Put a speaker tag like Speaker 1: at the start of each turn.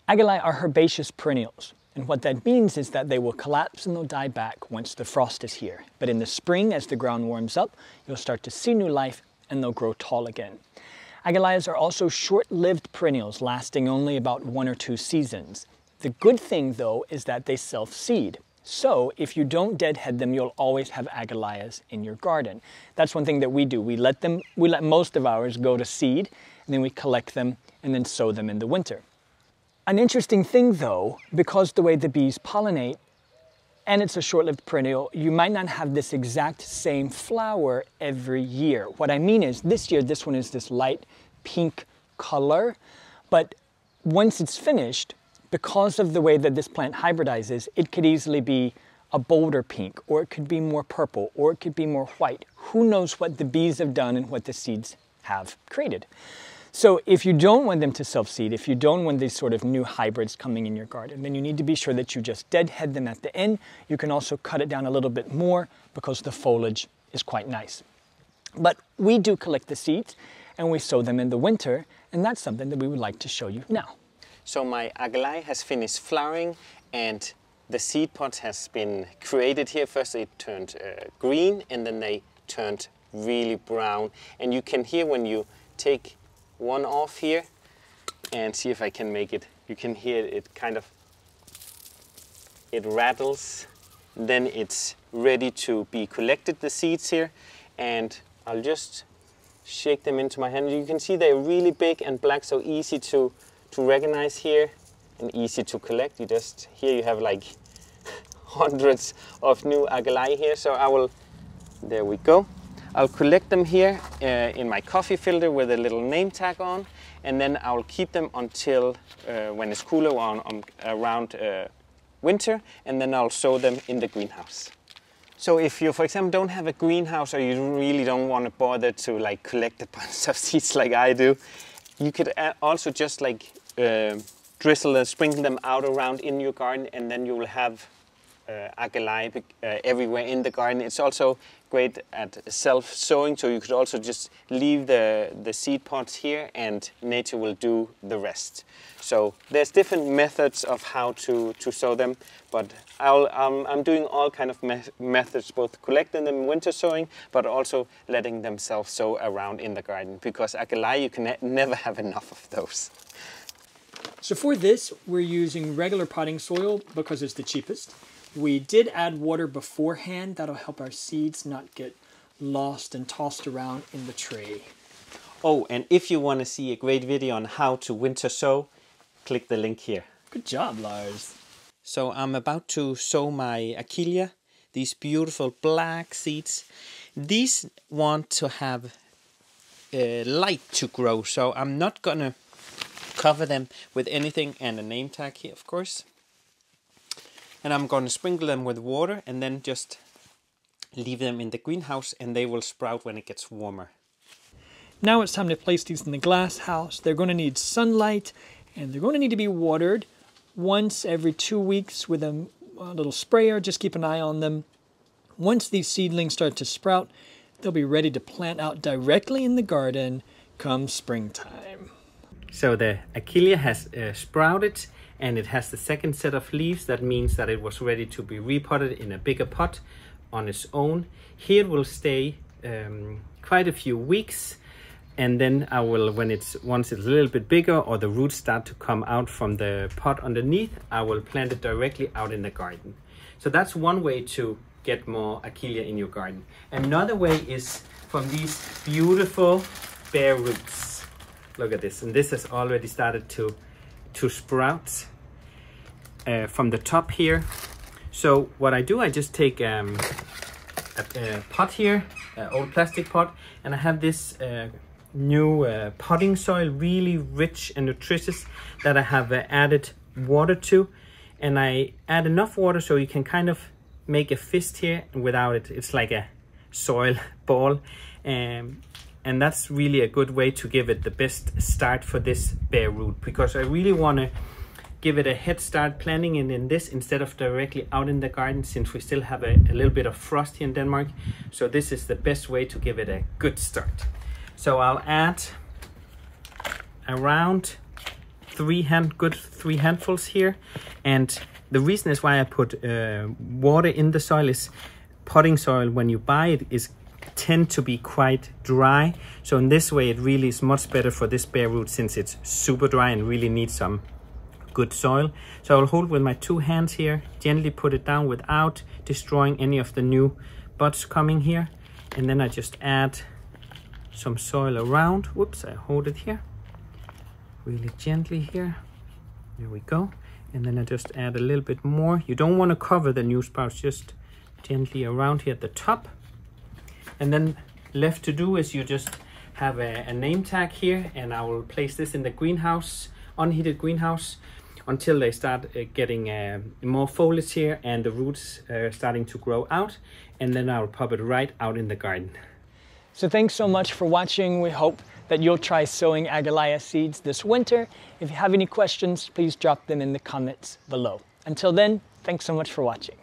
Speaker 1: Akeleje are herbaceous perennials, and what that means is that they will collapse and they'll die back once the frost is here. But in the spring, as the ground warms up, you'll start to see new life and they'll grow tall again. Akelejes are also short-lived perennials, lasting only about 1 or 2 seasons. The good thing, though, is that they self-seed. So if you don't deadhead them, you'll always have Akelejes in your garden. That's one thing that we do. We let most of ours go to seed, and then we collect them and then sow them in the winter. An interesting thing, though, because the way the bees pollinate, and it's a short-lived perennial, you might not have this exact same flower every year. What I mean is, this year, this one is this light pink color, but once it's finished, because of the way that this plant hybridizes, it could easily be a bolder pink, or it could be more purple, or it could be more white. Who knows what the bees have done and what the seeds have created. So if you don't want them to self-seed, if you don't want these sort of new hybrids coming in your garden, then you need to be sure that you just deadhead them at the end. You can also cut it down a little bit more because the foliage is quite nice. But we do collect the seeds and we sow them in the winter, and that's something that we would like to show you now.
Speaker 2: So my Akeleje has finished flowering and the seed pod has been created here. First they turned green and then they turned really brown. And you can hear when you take one off here and see if I can make it. You can hear it kind of, it rattles. Then it's ready to be collected, the seeds here. And I'll just shake them into my hand. You can see they're really big and black, so easy to recognize here and easy to collect. You just, here you have like hundreds of new Akeleje here. So I will, there we go. I'll collect them here in my coffee filter with a little name tag on, and then I'll keep them until when it's cooler around winter, and then I'll sow them in the greenhouse. So if you, for example, don't have a greenhouse or you really don't want to bother to like collect a bunch of seeds like I do, you could also just like drizzle and sprinkle them out around in your garden, and then you will have Akeleje everywhere in the garden. It's also great at self-sowing, so you could also just leave the seed pods here and nature will do the rest. So there's different methods of how to sow them, but I'm doing all kind of methods, both collecting them in winter sowing, but also letting them self-sow around in the garden, because Akeleje, you can never have enough of those.
Speaker 1: So for this, we're using regular potting soil because it's the cheapest. We did add water beforehand. That'll help our seeds not get lost and tossed around in the tray.
Speaker 2: Oh, and if you want to see a great video on how to winter sow, click the link here.
Speaker 1: Good job, Lars.
Speaker 2: So I'm about to sow my Aquilegia, these beautiful black seeds. These want to have light to grow, so I'm not gonna cover them with anything, and a name tag here, of course. And I'm going to sprinkle them with water and then just leave them in the greenhouse, and they will sprout when it gets warmer.
Speaker 1: Now it's time to place these in the glass house. They're going to need sunlight, and they're going to need to be watered once every 2 weeks with a little sprayer. Just keep an eye on them. Once these seedlings start to sprout, they'll be ready to plant out directly in the garden come springtime.
Speaker 2: So the Aquilegia has sprouted, and it has the second set of leaves. That means that it was ready to be repotted in a bigger pot on its own. Here it will stay quite a few weeks, and then I will, once it's a little bit bigger or the roots start to come out from the pot underneath, I will plant it directly out in the garden. So that's one way to get more Aquilegia in your garden. Another way is from these beautiful bare roots. Look at this, and this has already started to sprout from the top here. So what I do, I just take a pot here, old plastic pot, and I have this new potting soil, really rich and nutritious, that I have added water to, and I add enough water so you can kind of make a fist here, and without it, it's like a soil ball. And that's really a good way to give it the best start for this bare root, because I really want to give it a head start planting it in this instead of directly out in the garden, since we still have a little bit of frost here in Denmark. So this is the best way to give it a good start. So I'll add around
Speaker 3: good three handfuls here. And the reason is why I put water in the soil is potting soil, when you buy it, is tend to be quite dry. So in this way, it really is much better for this bare root, since it's super dry and really needs some good soil. So I'll hold with my two hands here, gently put it down without destroying any of the new buds coming here. And then I just add some soil around. Whoops, I hold it here really gently here. There we go. And then I just add a little bit more. You don't want to cover the new sprouts, just gently around here at the top. And then left to do is you just have a name tag here, and I will place this in the greenhouse, unheated greenhouse, until they start getting more foliage here and the roots starting to grow out. And then I'll pop it right out in the garden.
Speaker 1: So thanks so much for watching. We hope that you'll try sowing Akeleje seeds this winter. If you have any questions, please drop them in the comments below. Until then, thanks so much for watching.